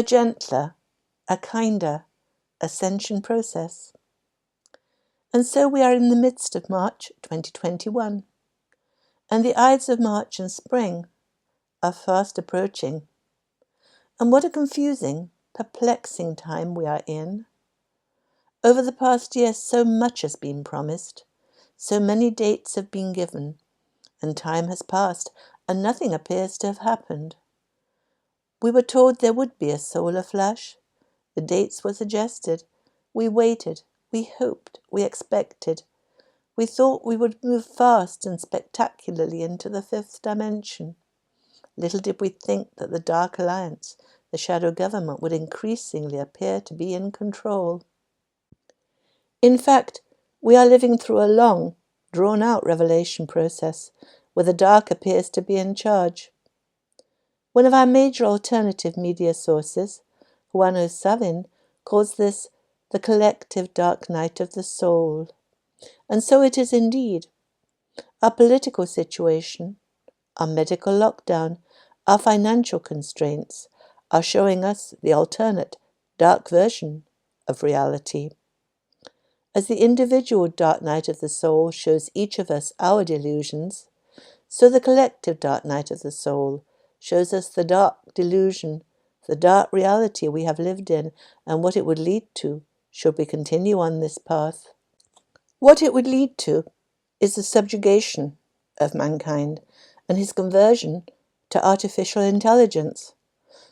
a gentler, a kinder ascension process. And so we are in the midst of March 2021, and the Ides of March and spring are fast approaching. And what a confusing, perplexing time we are in. Over the past year, so much has been promised, so many dates have been given, and time has passed, and nothing appears to have happened. We were told there would be a solar flash. The dates were suggested. We waited, we hoped, we expected. We thought we would move fast and spectacularly into the fifth dimension. Little did we think that the Dark Alliance, the shadow government, would increasingly appear to be in control. In fact, we are living through a long, drawn-out revelation process where the dark appears to be in charge. One of our major alternative media sources, Juano Savin, calls this the collective dark night of the soul. And so it is indeed. Our political situation, our medical lockdown, our financial constraints are showing us the alternate, dark version of reality. As the individual dark night of the soul shows each of us our delusions, so the collective dark night of the soul shows us the dark delusion, the dark reality we have lived in, and what it would lead to should we continue on this path. What it would lead to is the subjugation of mankind and his conversion to artificial intelligence.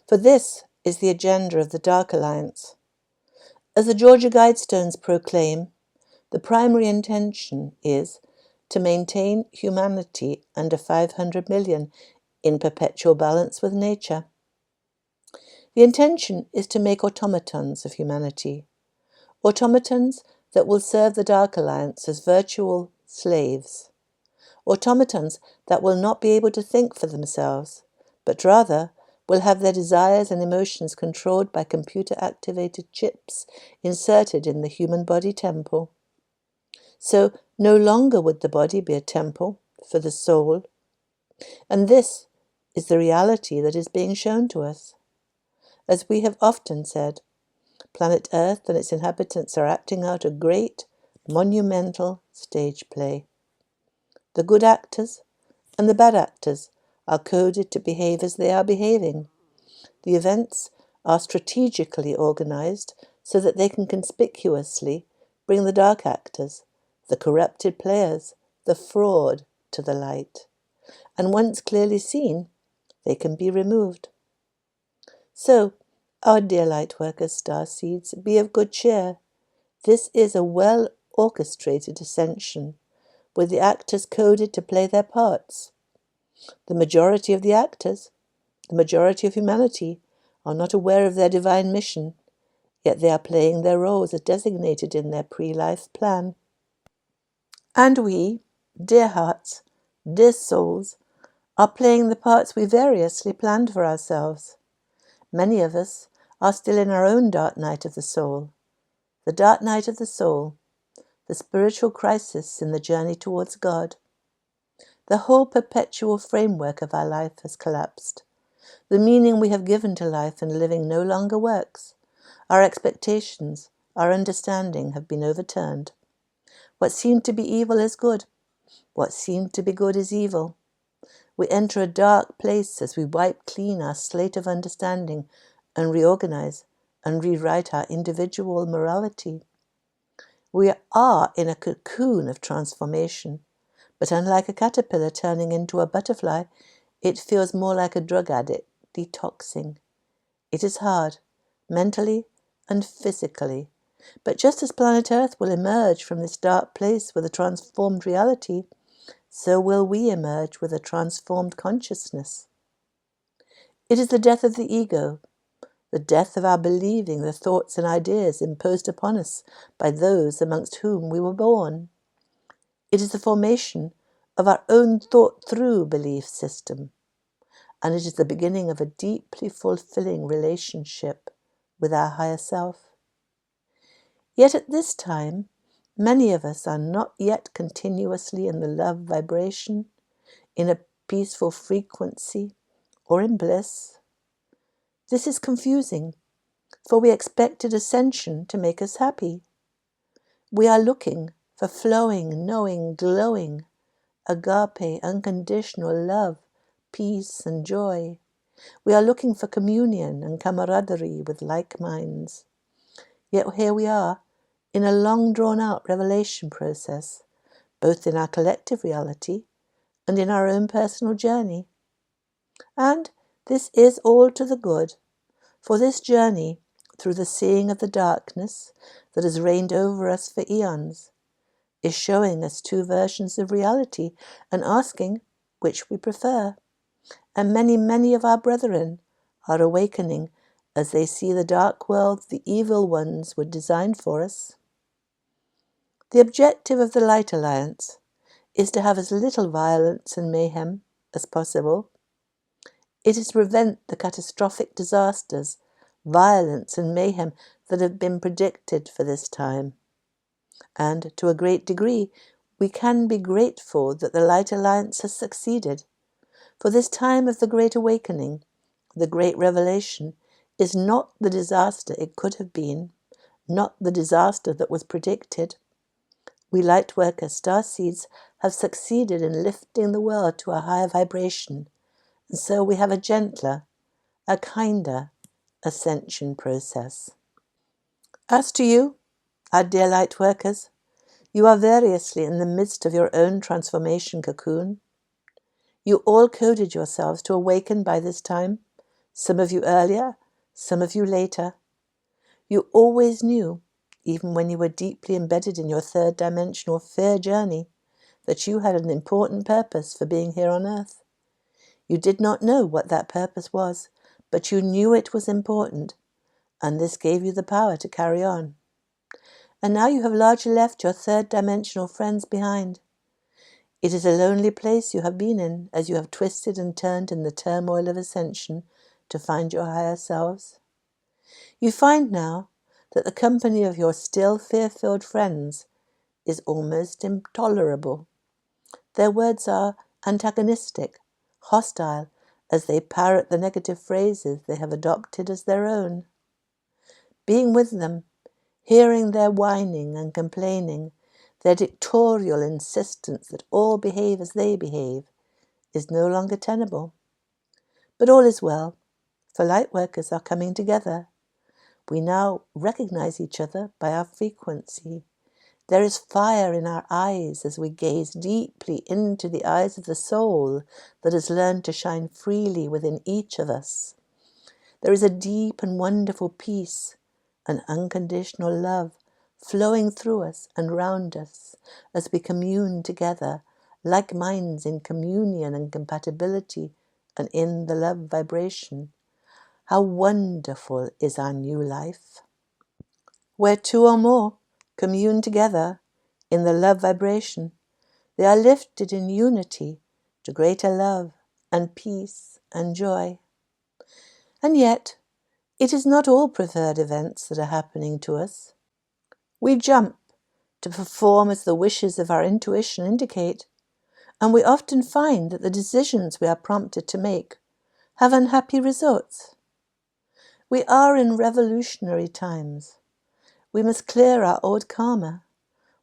For this is the agenda of the Dark Alliance. As the Georgia Guidestones proclaim, the primary intention is to maintain humanity under 500 million in perpetual balance with nature. The intention is to make automatons of humanity, automatons that will serve the Dark Alliance as virtual slaves, automatons that will not be able to think for themselves, but rather will have their desires and emotions controlled by computer-activated chips inserted in the human body temple. So no longer would the body be a temple for the soul. And this is the reality that is being shown to us. As we have often said, planet Earth and its inhabitants are acting out a great, monumental stage play. The good actors and the bad actors are coded to behave as they are behaving. The events are strategically organized so that they can conspicuously bring the dark actors, the corrupted players, the fraud to the light. And once clearly seen, they can be removed. So, our dear lightworkers, starseeds, be of good cheer. This is a well-orchestrated ascension, with the actors coded to play their parts. The majority of the actors, the majority of humanity, are not aware of their divine mission, yet they are playing their roles as designated in their pre-life plan. And we, dear hearts, dear souls, are playing the parts we variously planned for ourselves. Many of us are still in our own dark night of the soul. The dark night of the soul, the spiritual crisis in the journey towards God. The whole perpetual framework of our life has collapsed. The meaning we have given to life and living no longer works. Our expectations, our understanding have been overturned. What seemed to be evil is good. What seemed to be good is evil. We enter a dark place as we wipe clean our slate of understanding and reorganize and rewrite our individual morality. We are in a cocoon of transformation, but unlike a caterpillar turning into a butterfly, it feels more like a drug addict detoxing. It is hard, mentally and physically, but just as planet Earth will emerge from this dark place with a transformed reality, so will we emerge with a transformed consciousness. It is the death of the ego, the death of our believing the thoughts and ideas imposed upon us by those amongst whom we were born. It is the formation of our own thought-through belief system, and it is the beginning of a deeply fulfilling relationship with our higher self. Yet at this time, many of us are not yet continuously in the love vibration, in a peaceful frequency, or in bliss. This is confusing for we expected ascension to make us happy. We are looking for flowing, knowing, glowing, agape, unconditional love, peace and joy. We are looking for communion and camaraderie with like minds. Yet here we are, in a long drawn-out revelation process, both in our collective reality and in our own personal journey. And this is all to the good, for this journey, through the seeing of the darkness that has reigned over us for eons, is showing us two versions of reality and asking which we prefer. And many, many of our brethren are awakening as they see the dark world the evil ones were designed for us. The objective of the Light Alliance is to have as little violence and mayhem as possible. It is to prevent the catastrophic disasters, violence and mayhem that have been predicted for this time. And to a great degree, we can be grateful that the Light Alliance has succeeded. For this time of the Great Awakening, the Great Revelation, is not the disaster it could have been, not the disaster that was predicted. We Lightworker starseeds have succeeded in lifting the world to a higher vibration, and so we have a gentler, a kinder ascension process. As to you, our dear Lightworkers, you are variously in the midst of your own transformation cocoon. You all coded yourselves to awaken by this time, some of you earlier, some of you later. You always knew, even when you were deeply embedded in your third dimensional fear journey, that you had an important purpose for being here on earth. You did not know what that purpose was, but you knew it was important, and this gave you the power to carry on. And now you have largely left your third dimensional friends behind. It is a lonely place you have been in as you have twisted and turned in the turmoil of ascension to find your higher selves. You find now that the company of your still fear-filled friends is almost intolerable. Their words are antagonistic, hostile, as they parrot the negative phrases they have adopted as their own. Being with them, hearing their whining and complaining, their dictatorial insistence that all behave as they behave, is no longer tenable. But all is well, for Lightworkers are coming together. We now recognize each other by our frequency. There is fire in our eyes as we gaze deeply into the eyes of the soul that has learned to shine freely within each of us. There is a deep and wonderful peace, an unconditional love flowing through us and round us as we commune together, like minds in communion and compatibility and in the love vibration. How wonderful is our new life! Where two or more commune together in the love vibration, they are lifted in unity to greater love and peace and joy. And yet, it is not all preferred events that are happening to us. We jump to perform as the wishes of our intuition indicate, and we often find that the decisions we are prompted to make have unhappy results. We are in revolutionary times. We must clear our old karma.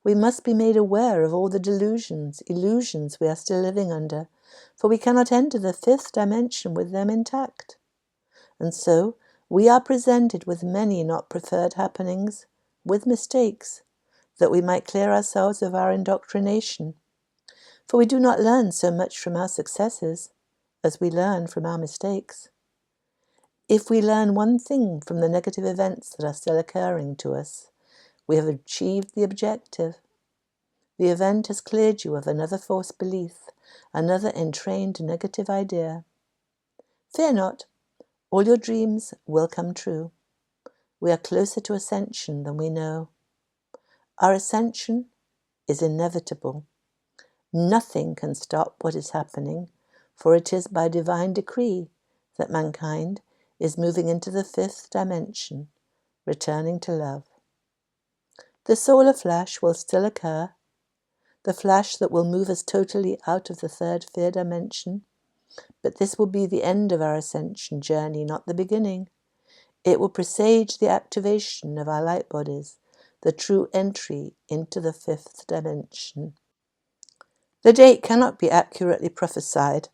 We must be made aware of all the delusions, illusions we are still living under, for we cannot enter the fifth dimension with them intact. And so we are presented with many not preferred happenings, with mistakes, that we might clear ourselves of our indoctrination. For we do not learn so much from our successes as we learn from our mistakes. If we learn one thing from the negative events that are still occurring to us, we have achieved the objective. The event has cleared you of another false belief, another entrained negative idea. Fear not, all your dreams will come true. We are closer to ascension than we know. Our ascension is inevitable. Nothing can stop what is happening, for it is by divine decree that mankind is moving into the fifth dimension, returning to love. The solar flash will still occur, the flash that will move us totally out of the third fear dimension, but this will be the end of our ascension journey, not the beginning. It will presage the activation of our light bodies, the true entry into the fifth dimension. The date cannot be accurately prophesied,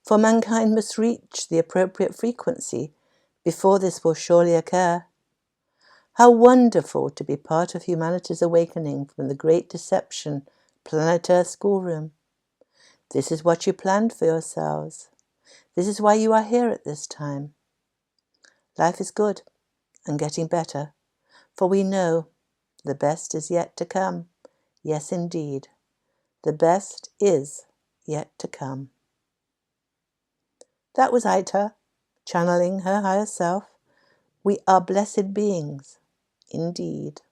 for mankind must reach the appropriate frequency before this will surely occur. How wonderful to be part of humanity's awakening from the great deception, planet Earth schoolroom. This is what you planned for yourselves. This is why you are here at this time. Life is good and getting better, for we know the best is yet to come. Yes, indeed, the best is yet to come. That was Aita, channeling her higher self. We are blessed beings, indeed.